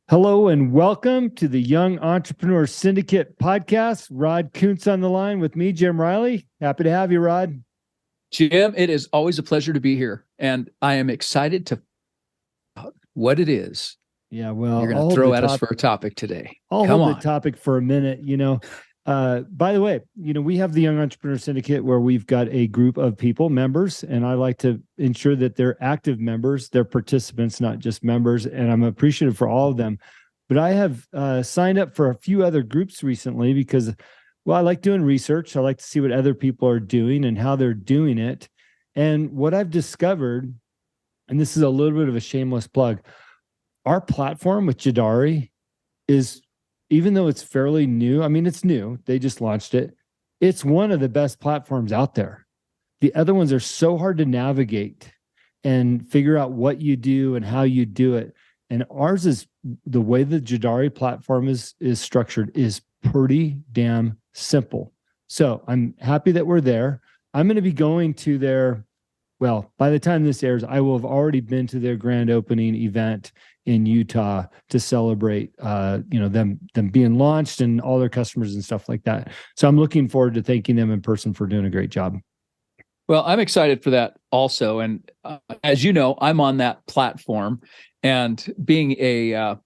Hello and welcome to the Young Entrepreneur Syndicate podcast. Rod Kuntz on the line with me, Jim Riley. Happy to have you, Rod. Jim, it is always a pleasure to be here, and I am excited to what it is. Yeah, well, you're going to throw at us for a topic today. I'll hold the topic for a minute. By the way, we have the Young Entrepreneur Syndicate where we've got a group of people, members, and I like to ensure that they're active members, they're participants, not just members. And I'm appreciative for all of them. But I have signed up for a few other groups recently because, well, I like doing research. I like to see what other people are doing and how they're doing it. And what I've discovered, and this is a little bit of a shameless plug, our platform with Jadari is, even though it's fairly new, it's new, they just launched it, it's one of the best platforms out there. The other ones are so hard to navigate and figure out what you do and how you do it. And ours is, the way the Jadari platform is structured is pretty damn simple. So I'm happy that we're there. I'm going to be going to their, well, by the time this airs, I will have already been to their grand opening event in Utah to celebrate, them being launched and all their customers and stuff like that. So I'm looking forward to thanking them in person for doing a great job. Well, I'm excited for that also. And as you know, I'm on that platform, and being a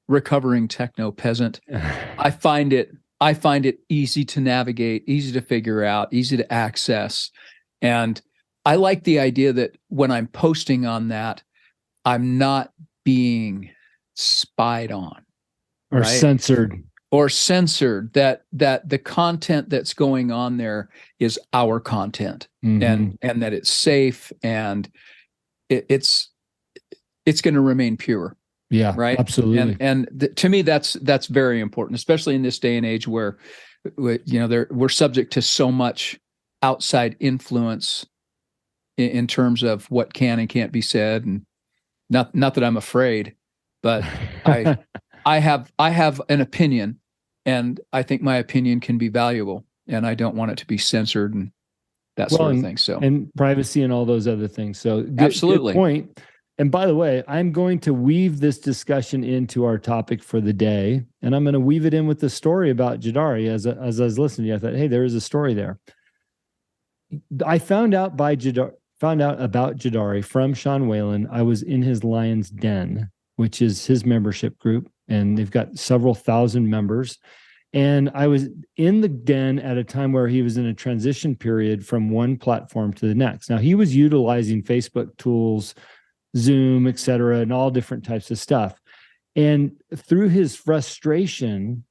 recovering techno peasant, I find it easy to navigate, easy to figure out, easy to access. And I like the idea that when I'm posting on that, I'm not being spied on or censored, that the content that's going on there is our content, and that it's safe, and it's going to remain pure. Yeah, right. Absolutely. And to me, that's very important, especially in this day and age where, we're subject to so much outside influence in terms of what can and can't be said. And not that I'm afraid, but I have an opinion, and I think my opinion can be valuable, and I don't want it to be censored and that sort of thing. So, and privacy and all those other things. So absolutely. Good point. And by the way, I'm going to weave this discussion into our topic for the day, and I'm going to weave it in with the story about Jadari. As I was listening to you, I thought, hey, there is a story there. I found out about Jadari from Sean Whalen. I was in his Lion's Den, which is his membership group, and they've got several thousand members. And I was in the den at a time where he was in a transition period from one platform to the next. Now, he was utilizing Facebook tools, Zoom, et cetera, and all different types of stuff. And through his frustration,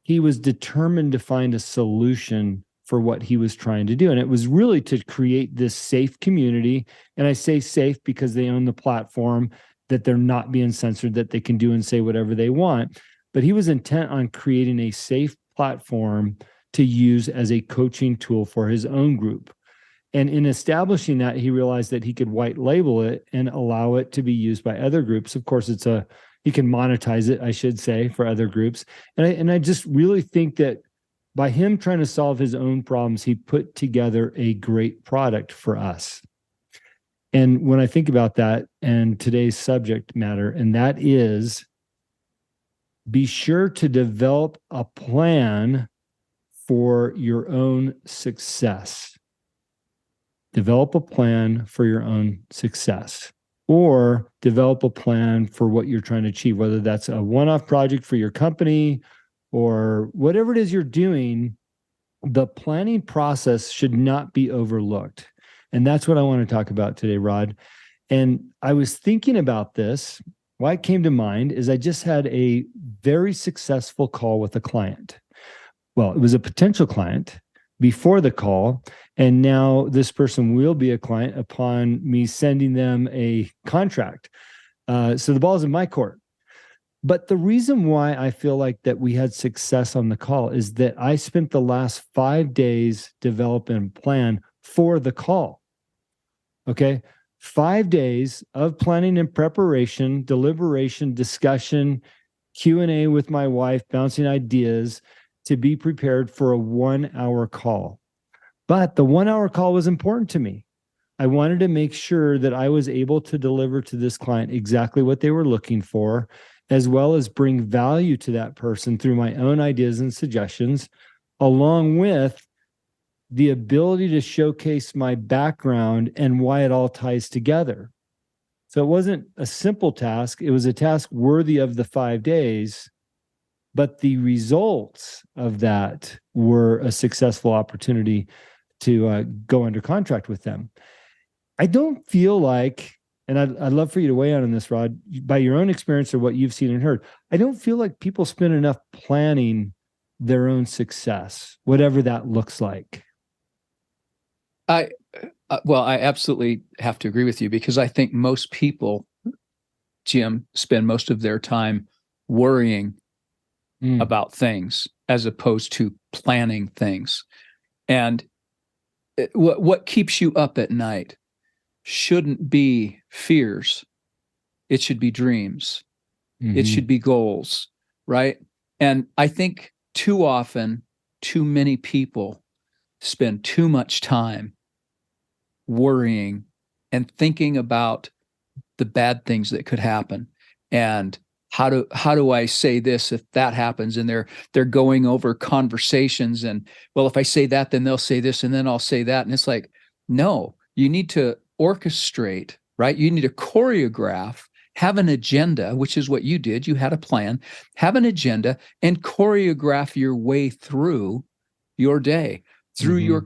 he was determined to find a solution for what he was trying to do. And it was really to create this safe community. And I say safe because they own the platform, that they're not being censored, that they can do and say whatever they want. But he was intent on creating a safe platform to use as a coaching tool for his own group. And in establishing that, he realized that he could white label it and allow it to be used by other groups. Of course, he can monetize it, I should say, for other groups. And I just really think that by him trying to solve his own problems, he put together a great product for us. And when I think about that and today's subject matter, and that is, be sure to develop a plan for your own success. Develop a plan for your own success, or develop a plan for what you're trying to achieve, whether that's a one-off project for your company or whatever it is you're doing. The planning process should not be overlooked. And that's what I want to talk about today, Rod. And I was thinking about this. Why it came to mind is I just had a very successful call with a client. Well, it was a potential client before the call, and now this person will be a client upon me sending them a contract. So the ball's in my court. But the reason why I feel like that we had success on the call is that I spent the last 5 days developing a plan for the call. Okay. 5 days of planning and preparation, deliberation, discussion, Q&A with my wife, bouncing ideas to be prepared for a 1-hour call. But the 1-hour call was important to me. I wanted to make sure that I was able to deliver to this client exactly what they were looking for. as well as bring value to that person through my own ideas and suggestions, along with the ability to showcase my background and why it all ties together. So it wasn't a simple task. It was a task worthy of the 5 days, but the results of that were a successful opportunity to go under contract with them. I don't feel like, and I'd love for you to weigh in on this, Rod, by your own experience or what you've seen and heard, I don't feel like people spend enough planning their own success, whatever that looks like. Well, I absolutely have to agree with you, because I think most people, Jim, spend most of their time worrying about things as opposed to planning things. And what keeps you up at night shouldn't be fears. It should be dreams. It should be goals, right? And I think too often, too many people spend too much time worrying and thinking about the bad things that could happen, and how do I say this if that happens, and they're going over conversations, and well, if I say that, then they'll say this, and then I'll say that, and it's like, no, you need to orchestrate, right? You need to choreograph, have an agenda, which is what you did. You had a plan, have an agenda, and choreograph your way through your day, through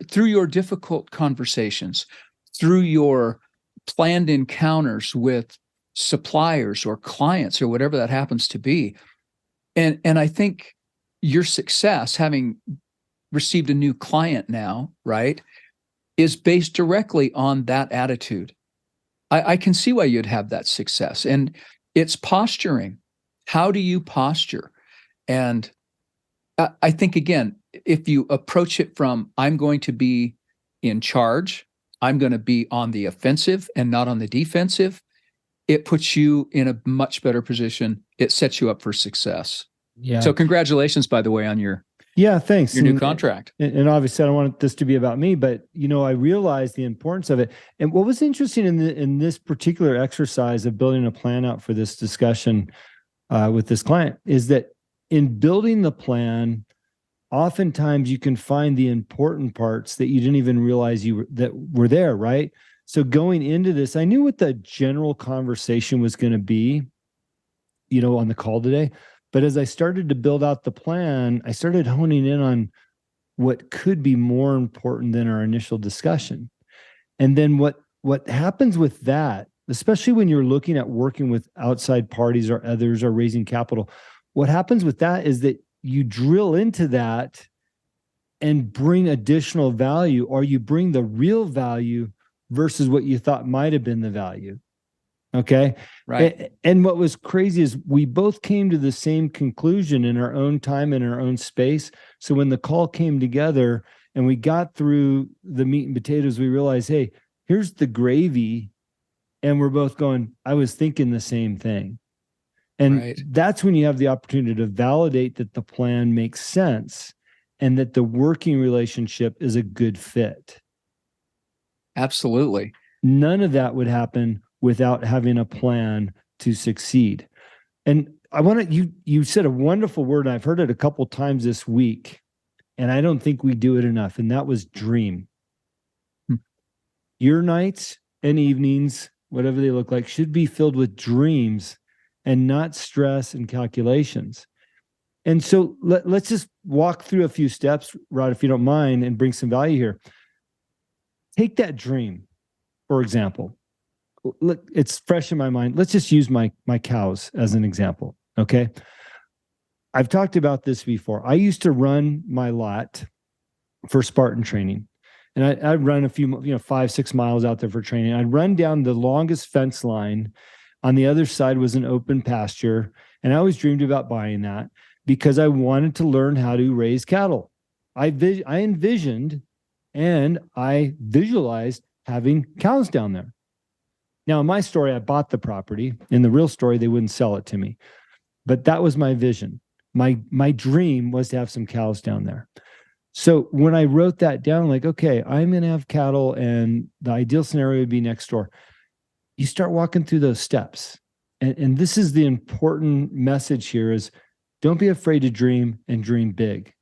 through your difficult conversations, through your planned encounters with suppliers or clients or whatever that happens to be. And I think your success, having received a new client now, right, is based directly on that attitude. I can see why you'd have that success. And it's posturing. How do you posture? And I think, again, if you approach it from, I'm going to be in charge, I'm going to be on the offensive and not on the defensive, it puts you in a much better position. It sets you up for success. Yeah. So congratulations, by the way, on your thanks. Your new contract. And obviously I don't want this to be about me, but I realized the importance of it. And what was interesting in this particular exercise of building a plan out for this discussion with this client is that in building the plan, oftentimes you can find the important parts that you didn't even realize that were there, right? So going into this, I knew what the general conversation was going to be, on the call today. But as I started to build out the plan, I started honing in on what could be more important than our initial discussion. And then what happens with that, especially when you're looking at working with outside parties or others or raising capital, what happens with that is that you drill into that and bring additional value, or you bring the real value versus what you thought might have been the value. Okay. Right. And what was crazy is we both came to the same conclusion in our own time, in our own space. So when the call came together and we got through the meat and potatoes, we realized, hey, here's the gravy. And we're both going, I was thinking the same thing. And that's when you have the opportunity to validate that the plan makes sense and that the working relationship is a good fit. Absolutely. None of that would happen without having a plan to succeed. And I want to, you said a wonderful word, and I've heard it a couple times this week, and I don't think we do it enough, and that was dream. Your nights and evenings, whatever they look like, should be filled with dreams and not stress and calculations. And so let's just walk through a few steps, Rod, if you don't mind, and bring some value here. Take that dream, for example. Look, it's fresh in my mind. Let's just use my cows as an example. Okay. I've talked about this before. I used to run my lot for Spartan training, and I'd run a few, 5-6 miles out there for training. I'd run down the longest fence line. On the other side was an open pasture. And I always dreamed about buying that because I wanted to learn how to raise cattle. I envisioned and I visualized having cows down there. Now, in my story, I bought the property. In the real story, they wouldn't sell it to me. But that was my vision. My dream was to have some cows down there. So when I wrote that down, like, okay, I'm going to have cattle and the ideal scenario would be next door. You start walking through those steps and this is the important message here is don't be afraid to dream and dream big,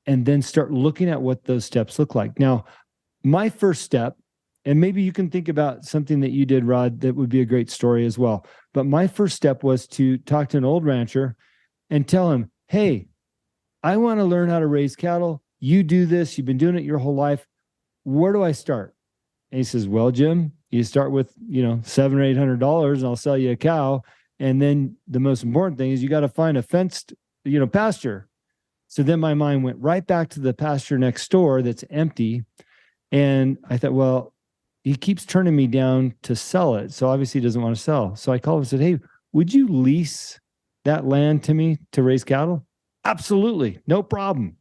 and then start looking at what those steps look like. Now, my first step, and maybe you can think about something that you did, Rod, that would be a great story as well. But my first step was to talk to an old rancher and tell him, hey, I want to learn how to raise cattle. You do this. You've been doing it your whole life. Where do I start? And he says, well, Jim, you start with, $700 or $800 and I'll sell you a cow. And then the most important thing is you got to find a fenced, pasture. So then my mind went right back to the pasture next door that's empty. And I thought, well, he keeps turning me down to sell it. So obviously he doesn't want to sell. So I called him and said, hey, would you lease that land to me to raise cattle? Absolutely. No problem.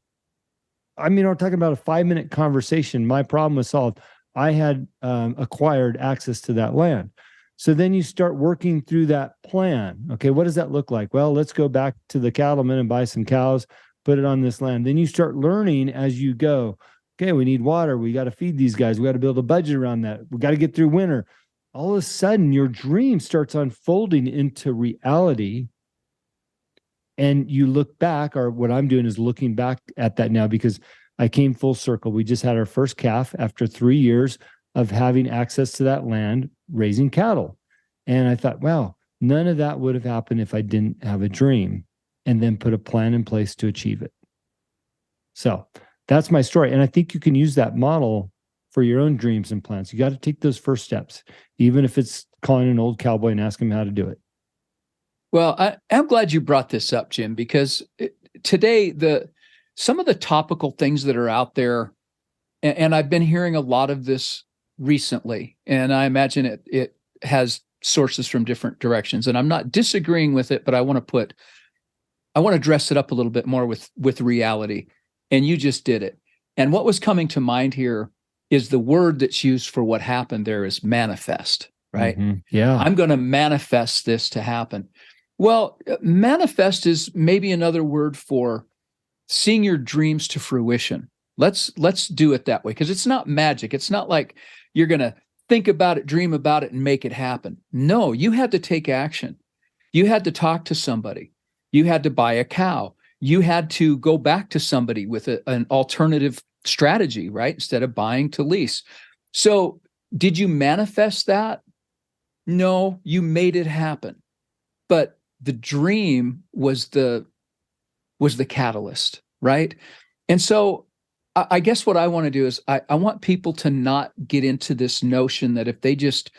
I mean, we're talking about a 5-minute conversation. My problem was solved. I had acquired access to that land. So then you start working through that plan. Okay, what does that look like? Well, let's go back to the cattleman and buy some cows, put it on this land. Then you start learning as you go. Okay, we need water. We got to feed these guys. We got to build a budget around that. We got to get through winter. All of a sudden, your dream starts unfolding into reality. And you look back, or what I'm doing is looking back at that now because I came full circle. We just had our first calf after 3 years of having access to that land, raising cattle. And I thought, wow, none of that would have happened if I didn't have a dream and then put a plan in place to achieve it. So that's my story. And I think you can use that model for your own dreams and plans. You got to take those first steps, even if it's calling an old cowboy and asking him how to do it. Well, I'm glad you brought this up, Jim, because today, some of the topical things that are out there, and I've been hearing a lot of this recently, and I imagine it has sources from different directions, and I'm not disagreeing with it, but I want to dress it up a little bit more with reality, and you just did it. And what was coming to mind here is the word that's used for what happened there is manifest, right? Mm-hmm. Yeah. I'm going to manifest this to happen. Well, manifest is maybe another word for seeing your dreams to fruition. Let's do it that way, because it's not magic. It's not like you're going to think about it, dream about it, and make it happen. No, you had to take action. You had to talk to somebody. You had to buy a cow. You had to go back to somebody with an alternative strategy, right? Instead of buying to lease. So did you manifest that? No, you made it happen. But the dream was the catalyst, right? And so I guess what I want to do is I want people to not get into this notion that if they just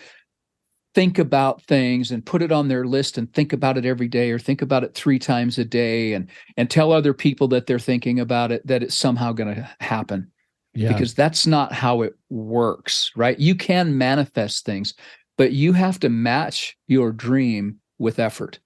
think about things and put it on their list and think about it every day, or think about it 3 times a day and tell other people that they're thinking about it, that it's somehow going to happen. Yeah. Because that's not how it works, right? You can manifest things, but you have to match your dream with effort.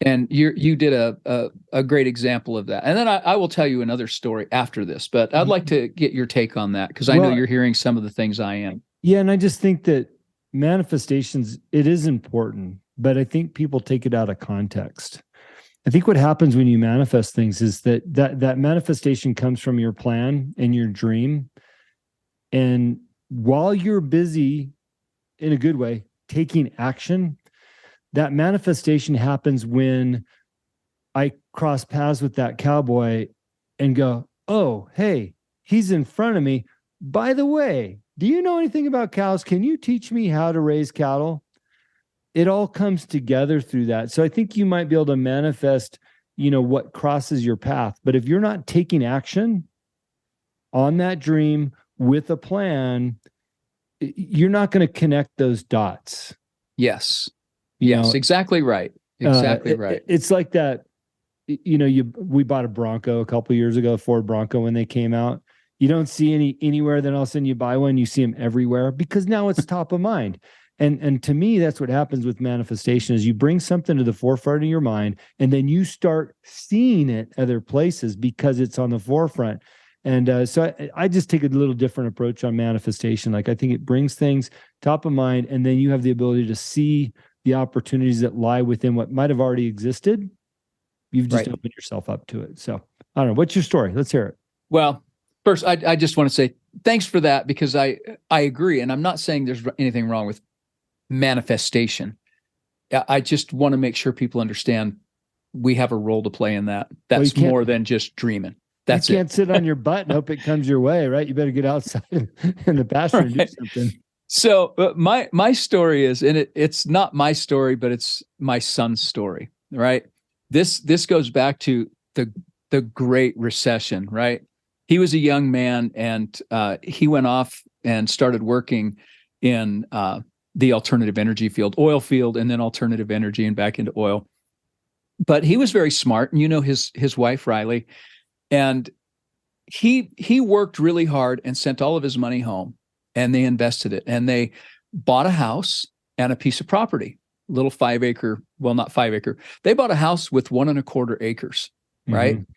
And you did a great example of that. And then I will tell you another story after this, but I'd like to get your take on that, because I know you're hearing some of the things I am. Yeah, and I just think that manifestations, it is important, but I think people take it out of context. I think what happens when you manifest things is that manifestation comes from your plan and your dream. And while you're busy, in a good way, taking action, that manifestation happens when I cross paths with that cowboy and go, oh, hey, he's in front of me. By the way, do you know anything about cows? Can you teach me how to raise cattle? It all comes together through that. So I think you might be able to manifest, what crosses your path. But if you're not taking action on that dream with a plan, you're not going to connect those dots. Yes. Yes, exactly right. Exactly right. It's like that, we bought a Bronco a couple of years ago, Ford Bronco, when they came out. You don't see anywhere, then all of a sudden you buy one, you see them everywhere, because now it's top of mind. And to me, that's what happens with manifestation is you bring something to the forefront of your mind, and then you start seeing it other places because it's on the forefront. And so I just take a little different approach on manifestation. Like, I think it brings things top of mind, and then you have the ability to see the opportunities that lie within what might have already existed. You've just opened yourself up to it. So I don't know. What's your story? Let's hear it. Well, first, I just want to say thanks for that, because I agree. And I'm not saying there's anything wrong with manifestation. I just want to make sure people understand we have a role to play in that. Well, That's more than just dreaming. That's you can't sit on your butt and hope it comes your way, right? You better get outside in the pasture and do something. So my story is, and it's not my story, but it's my son's story, right? This goes back to the Great Recession, right? He was a young man, and he went off and started working in the alternative energy field, oil field, and then alternative energy, and back into oil. But he was very smart, and his wife Riley, and he worked really hard and sent all of his money home, and they invested it, and they bought a house and a piece of property, little 5 acre, well, not 5 acre. They bought a house with 1.25 acres, right? Mm-hmm.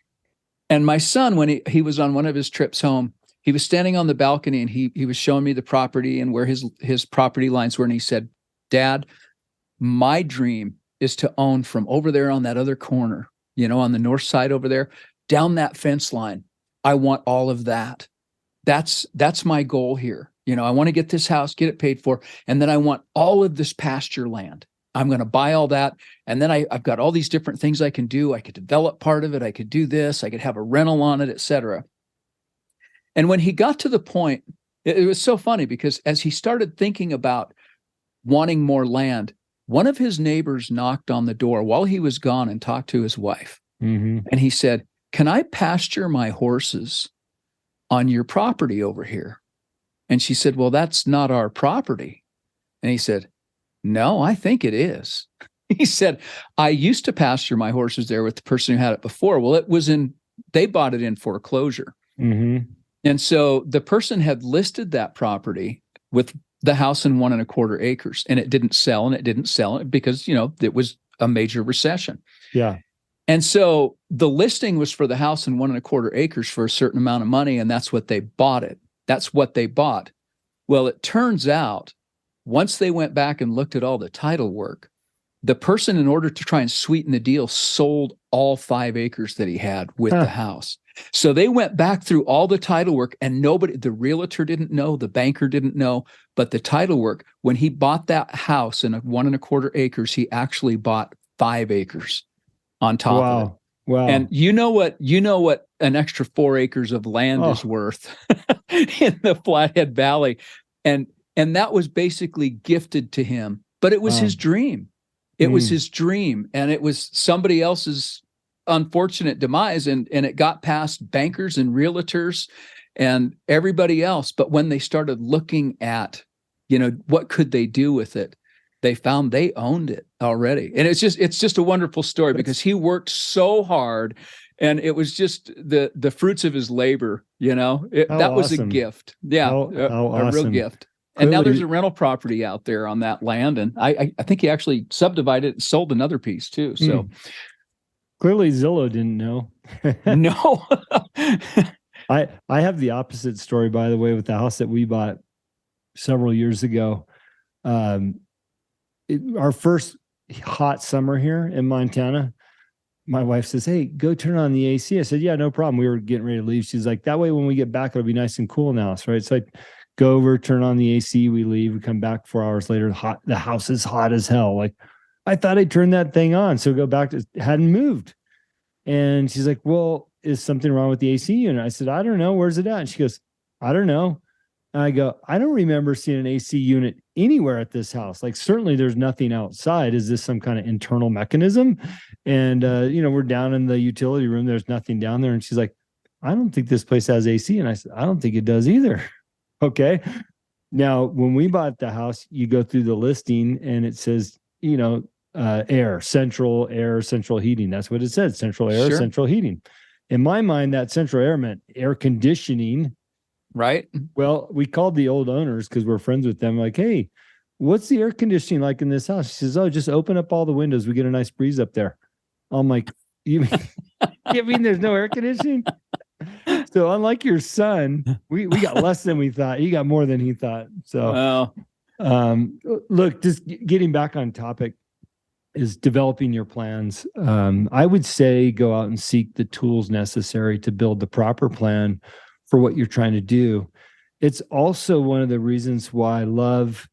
And my son, when he was on one of his trips home, he was standing on the balcony, and he was showing me the property and where his property lines were. And he said, "Dad, my dream is to own from over there on that other corner, on the north side over there, down that fence line. I want all of that. That's my goal here. I want to get this house, get it paid for, and then I want all of this pasture land. I'm going to buy all that. And then I've got all these different things I can do. I could develop part of it. I could do this. I could have a rental on it, etc." And when he got to the point, it was so funny, because as he started thinking about wanting more land, one of his neighbors knocked on the door while he was gone and talked to his wife. Mm-hmm. And he said, "Can I pasture my horses on your property over here?" And she said, "Well, that's not our property." And he said, "No, I think it is." He said, "I used to pasture my horses there with the person who had it before." Well, they bought it in foreclosure. Mm-hmm. And so the person had listed that property with the house in 1.25 acres, and it didn't sell, because, it was a major recession. Yeah. And so the listing was for the house in 1.25 acres for a certain amount of money, and that's what they bought it. That's what they bought. Well, it turns out, once they went back and looked at all the title work, the person, in order to try and sweeten the deal, sold all 5 acres that he had with the house. So they went back through all the title work, and the realtor didn't know, the banker didn't know, but the title work, when he bought that house in 1.25 acres, he actually bought 5 acres on top of it. Wow. And you know what an extra 4 acres of land is worth in the Flathead Valley. And that was basically gifted to him, but it was his dream. It was his dream, and it was somebody else's unfortunate demise, and it got past bankers and realtors and everybody else. But when they started looking at, what could they do with it, they found they owned it already. And it's just a wonderful story, because he worked so hard, and it was just the fruits of his labor. That was a gift. Yeah, a real gift. And now there's a rental property out there on that land, and I think he actually subdivided it and sold another piece too. So clearly Zillow didn't know. No. I have the opposite story, by the way, with the house that we bought several years ago. Our first hot summer here in Montana, my wife says, "Hey, go turn on the AC." I said, "Yeah, no problem." We were getting ready to leave. She's like, "That way when we get back, it'll be nice and cool in the house," right? So I go over, turn on the AC, we leave, we come back 4 hours later, the house is hot as hell. Like, I thought I turned that thing on. So go back to, hadn't moved. And she's like, "Well, is something wrong with the AC unit?" I said, "I don't know. Where's it at?" And she goes, "I don't know." And I go, "I don't remember seeing an AC unit anywhere at this house. Like, certainly there's nothing outside. Is this some kind of internal mechanism?" And, we're down in the utility room. There's nothing down there. And she's like, "I don't think this place has AC." And I said, "I don't think it does either." Okay. Now, when we bought the house, you go through the listing and it says, central heating. That's what it said. Central air, Sure. Central heating. In my mind, that central air meant air conditioning. Right. Well, we called the old owners, because we're friends with them. Like, "Hey, what's the air conditioning like in this house?" She says, "Oh, just open up all the windows. We get a nice breeze up there." I'm like, you mean there's no air conditioning? So unlike your son, we got less than we thought. He got more than he thought. So, look, just getting back on topic is developing your plans. I would say go out and seek the tools necessary to build the proper plan for what you're trying to do. It's also one of the reasons why I love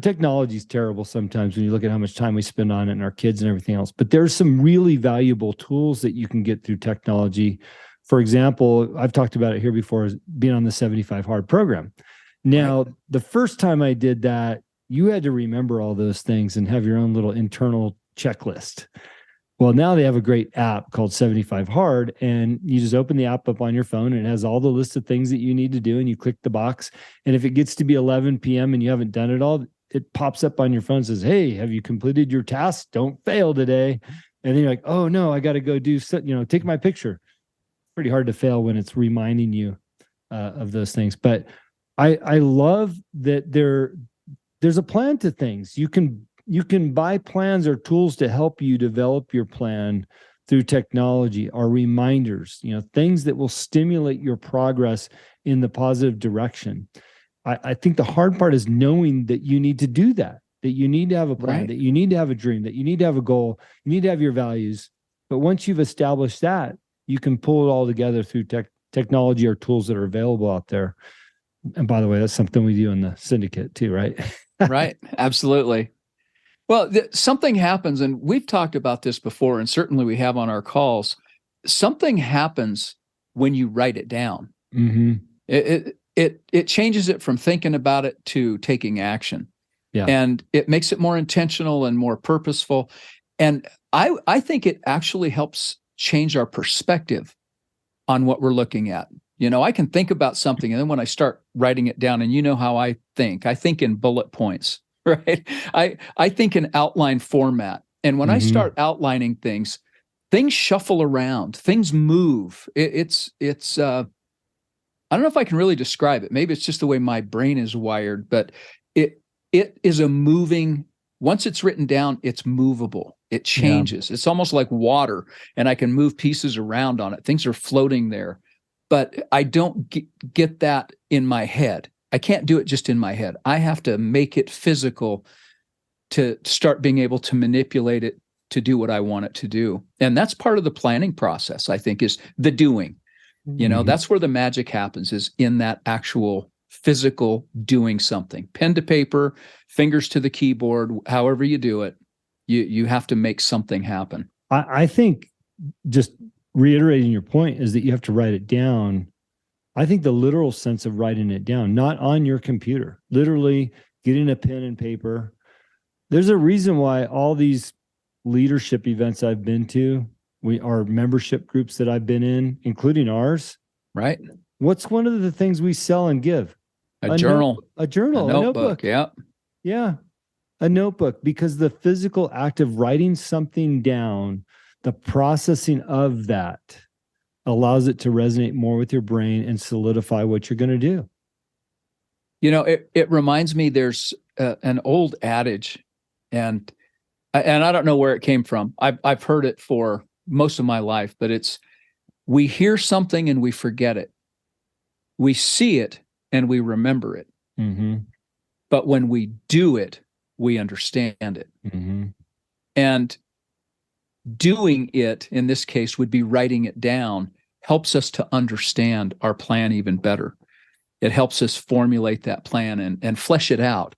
technology is terrible sometimes when you look at how much time we spend on it and our kids and everything else. But there's some really valuable tools that you can get through technology. For example, I've talked about it here before, is being on the 75 Hard program. Now, right. The first time I did that, you had to remember all those things and have your own little internal checklist. Well, now they have a great app called 75 Hard, and you just open the app up on your phone and it has all the list of things that you need to do, and you click the box. And if it gets to be 11 p.m. and you haven't done it all, it pops up on your phone and says, hey, have you completed your task? Don't fail today. And then you're like, oh no, I got to go do, take my picture. Pretty hard to fail when it's reminding you of those things. But I love that there's a plan to things. You can buy plans or tools to help you develop your plan through technology, or reminders, things that will stimulate your progress in the positive direction. I think the hard part is knowing that you need to do that you need to have a plan, right. That you need to have a dream, that you need to have a goal, you need to have your values. But once you've established that, you can pull it all together through technology or tools that are available out there. And by the way, that's something we do in the syndicate too, right? Right. Absolutely. Well, something happens, and we've talked about this before, and certainly we have on our calls. Something happens when you write it down. Mm-hmm. It changes it from thinking about it to taking action. Yeah. And it makes it more intentional and more purposeful. And I think it actually helps change our perspective on what we're looking at. I can think about something, and then when I start writing it down, and how I think in bullet points, right? I think in outline format. And when I start outlining things shuffle around, things move. It's I don't know if I can really describe it. Maybe it's just the way my brain is wired, but it is a moving, once it's written down, it's movable. It changes. Yeah. It's almost like water, and I can move pieces around on it. Things are floating there, but I don't get that in my head. I can't do it just in my head. I have to make it physical to start being able to manipulate it to do what I want it to do. And that's part of the planning process, I think, is the doing. That's where the magic happens, is in that actual physical doing something. Pen to paper, fingers to the keyboard, however you do it, you have to make something happen. I think, just reiterating your point, is that you have to write it down. I think the literal sense of writing it down, not on your computer, literally getting a pen and paper. There's a reason why all these leadership events I've been to, our membership groups that I've been in, including ours. Right. What's one of the things we sell and give? A journal. A notebook. Yeah. Yeah. A notebook, because the physical act of writing something down, the processing of that allows it to resonate more with your brain and solidify what you're going to do. It reminds me, there's an old adage, and I don't know where it came from. I've heard it for most of my life, but it's, we hear something and we forget it. We see it and we remember it. Mm-hmm. But when we do it, we understand it. Mm-hmm. And doing it, in this case, would be writing it down, helps us to understand our plan even better. It helps us formulate that plan and flesh it out.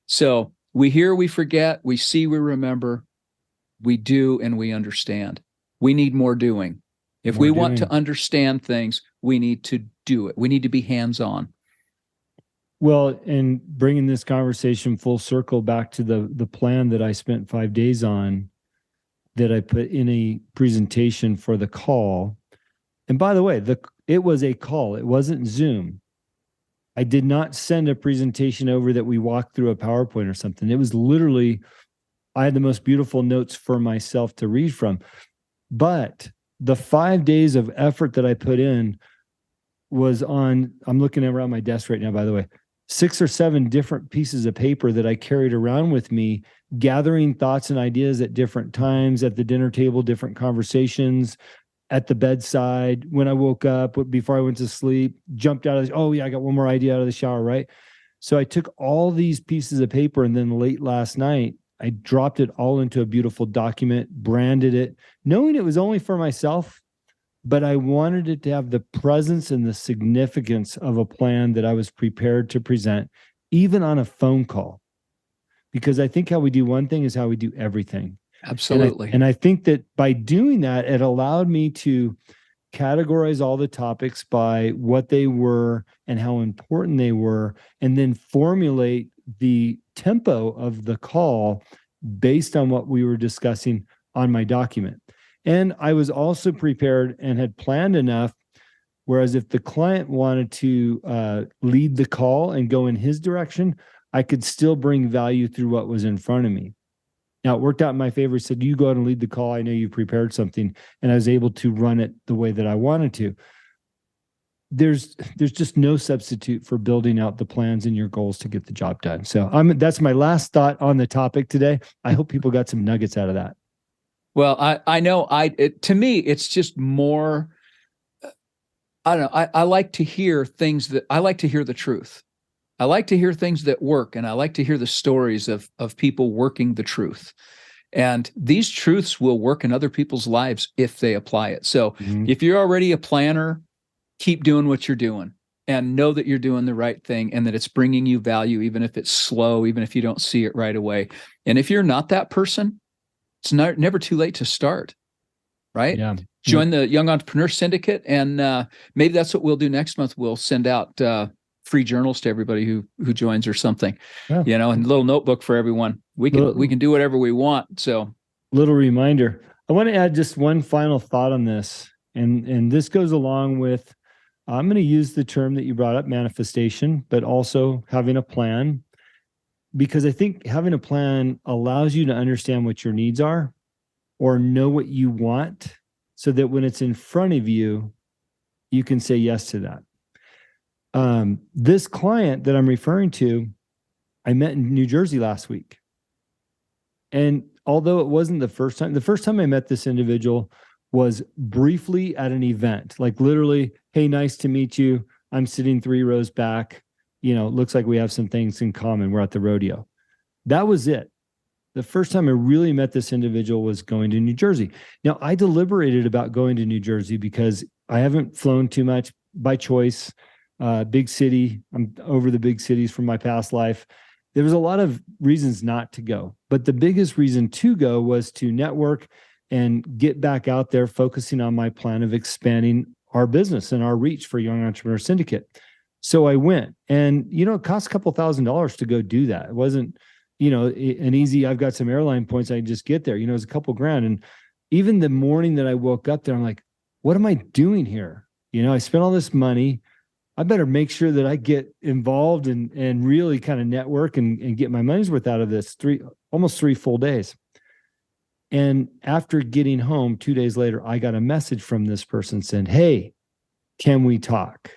So we hear, we forget, we see, we remember, we do, and we understand. We need more doing. If we want to understand things, we need to do it. We need to be hands-on. Well, and bringing this conversation full circle back to the plan that I spent 5 days on, that I put in a presentation for the call. And by the way, it was a call. It wasn't Zoom. I did not send a presentation over that we walked through a PowerPoint or something. It was literally, I had the most beautiful notes for myself to read from. But the 5 days of effort that I put in was on, I'm looking around my desk right now, by the way, 6 or 7 different pieces of paper that I carried around with me, gathering thoughts and ideas at different times, at the dinner table, different conversations, at the bedside, when I woke up, before I went to sleep, jumped out of oh yeah, I got one more idea out of the shower, right? So I took all these pieces of paper, and then late last night, I dropped it all into a beautiful document, branded it, knowing it was only for myself, but I wanted it to have the presence and the significance of a plan that I was prepared to present, even on a phone call. because I think how we do one thing is how we do everything. Absolutely. And I think that by doing that, it allowed me to categorize all the topics by what they were and how important they were, and then formulate the tempo of the call based on what we were discussing on my document. And I was also prepared and had planned enough. Whereas if the client wanted to lead the call and go in his direction, I could still bring value through what was in front of me. Now, it worked out in my favor. He said, you go out and lead the call. I know you prepared something. And I was able to run it the way that I wanted to. There's just no substitute for building out the plans and your goals to get the job done. So that's my last thought on the topic today. I hope people got some nuggets out of that. Well, I know to me, it's just more, I don't know. I like to hear I like to hear the truth. I like to hear things that work, and I like to hear the stories of people working the truth. And these truths will work in other people's lives if they apply it. So if you're already a planner, keep doing what you're doing and know that you're doing the right thing and that it's bringing you value, even if it's slow, even if you don't see it right away. And if you're not that person, it's never too late to start, right? Yeah. Join the Young Entrepreneur Syndicate, and maybe that's what we'll do next month. We'll send out free journals to everybody who joins or something, and a little notebook for everyone. We can do whatever we want. So, little reminder. I want to add just one final thought on this, and this goes along with. I'm going to use the term that you brought up, manifestation, but also having a plan, because I think having a plan allows you to understand what your needs are, or know what you want, so that when it's in front of you, you can say yes to that. This client that I'm referring to, I met in New Jersey last week. And although it wasn't the first time I met this individual was briefly at an event, like literally, hey, nice to meet you. I'm sitting 3 rows back. Looks like we have some things in common. We're at the rodeo. That was it. The first time I really met this individual was going to New Jersey. Now, I deliberated about going to New Jersey because I haven't flown too much by choice. Big city. I'm over the big cities from my past life. There was a lot of reasons not to go, but the biggest reason to go was to network and get back out there, focusing on my plan of expanding our business and our reach for Young Entrepreneur Syndicate. So I went, and it cost a couple $1,000s to go do that. It wasn't an easy, I've got some airline points, I can just get there. It was a couple grand. And even the morning that I woke up there, I'm like, what am I doing here? I spent all this money. I better make sure that I get involved and really kind of network and get my money's worth out of this. Almost 3 full days. And after getting home 2 days later, I got a message from this person saying, hey, can we talk?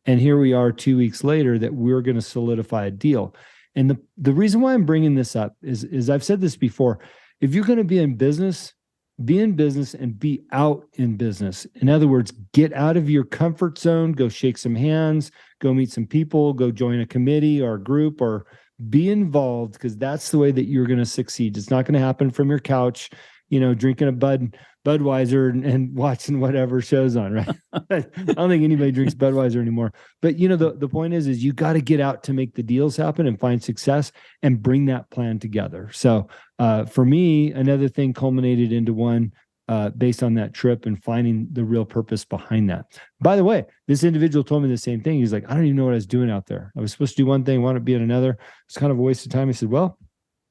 And here we are 2 weeks later that we're going to solidify a deal. And the reason why I'm bringing this up is I've said this before. If you're going to be in business and be out in business. In other words, get out of your comfort zone, go shake some hands, go meet some people, go join a committee or a group, or be involved, because that's the way that you're going to succeed. It's not going to happen from your couch, drinking a Budweiser and watching whatever shows on, right? I don't think anybody drinks Budweiser anymore. But the point is you got to get out to make the deals happen and find success and bring that plan together. So for me, another thing culminated into one based on that trip and finding the real purpose behind that. By the way, this individual told me the same thing. He's like, I don't even know what I was doing out there. I was supposed to do one thing, want to be in another. It's kind of a waste of time. He said, well,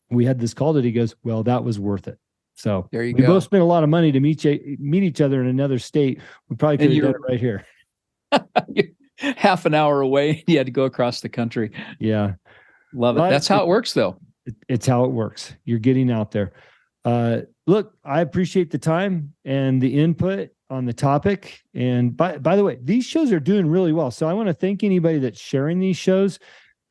we had this call that he goes, well, that was worth it. So there you we go. both spent a lot of money to meet each other in another state. We probably could have done it right here. Half an hour away. You had to go across the country. Yeah. Love it. That's how it works, though. It's how it works. You're getting out there. Look, I appreciate the time and the input on the topic. And by the way, these shows are doing really well. So I want to thank anybody that's sharing these shows.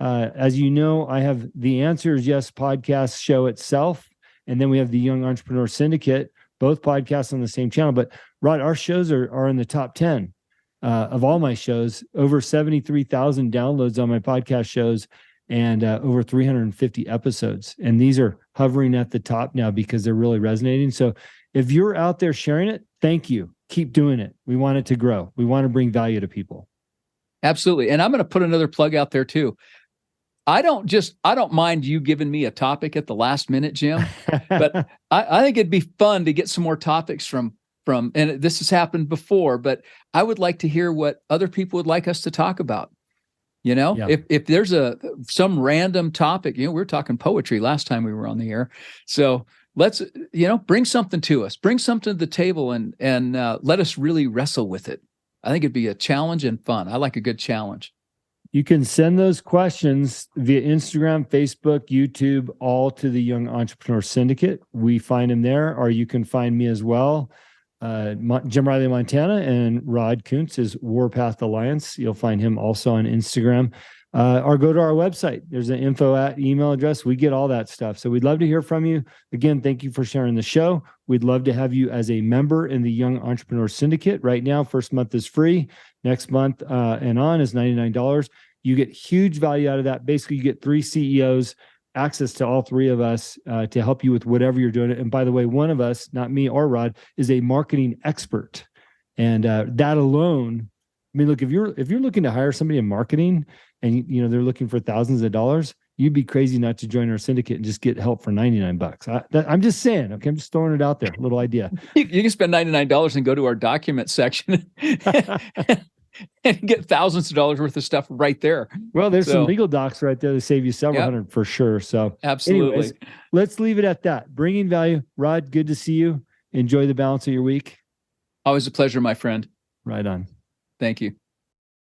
As you know, I have the Answer Is Yes podcast show itself. And then we have the Young Entrepreneur Syndicate, both podcasts on the same channel. But Rod, our shows are in the top 10 of all my shows, over 73,000 downloads on my podcast shows, and over 350 episodes. And these are hovering at the top now because they're really resonating. So if you're out there sharing it, thank you. Keep doing it. We want it to grow. We want to bring value to people. Absolutely. And I'm going to put another plug out there too. I don't mind you giving me a topic at the last minute, Jim, but I think it'd be fun to get some more topics from, and this has happened before, but I would like to hear what other people would like us to talk about. Yeah. If there's some random topic, we were talking poetry last time we were on the air. So let's, bring something to us, bring something to the table and let us really wrestle with it. I think it'd be a challenge and fun. I like a good challenge. You can send those questions via Instagram, Facebook, YouTube, all to the Young Entrepreneur Syndicate. We find them there, or you can find me as well. Jim Riley, Montana, and Rod Kuntz is Warpath Alliance. You'll find him also on Instagram, or go to our website. There's an info email address. We get all that stuff. So we'd love to hear from you. Again, thank you for sharing the show. We'd love to have you as a member in the Young Entrepreneur Syndicate. Right now, first month is free. Next month and on is $99. You get huge value out of that. Basically, you get 3 CEOs, access to all 3 of us to help you with whatever you're doing. And by the way, one of us, not me or Rod, is a marketing expert. And that alone, I mean, look, if you're looking to hire somebody in marketing and they're looking for thousands of dollars, you'd be crazy not to join our syndicate and just get help for $99. I'm just saying, okay, I'm just throwing it out there, a little idea. You can spend $99 and go to our document section and get thousands of dollars worth of stuff right there. Well, there's some legal docs right there that save you several hundred for sure. So absolutely. Anyways, let's leave it at that. Bringing value. Rod, good to see you. Enjoy the balance of your week. Always a pleasure, my friend. Right on. Thank you.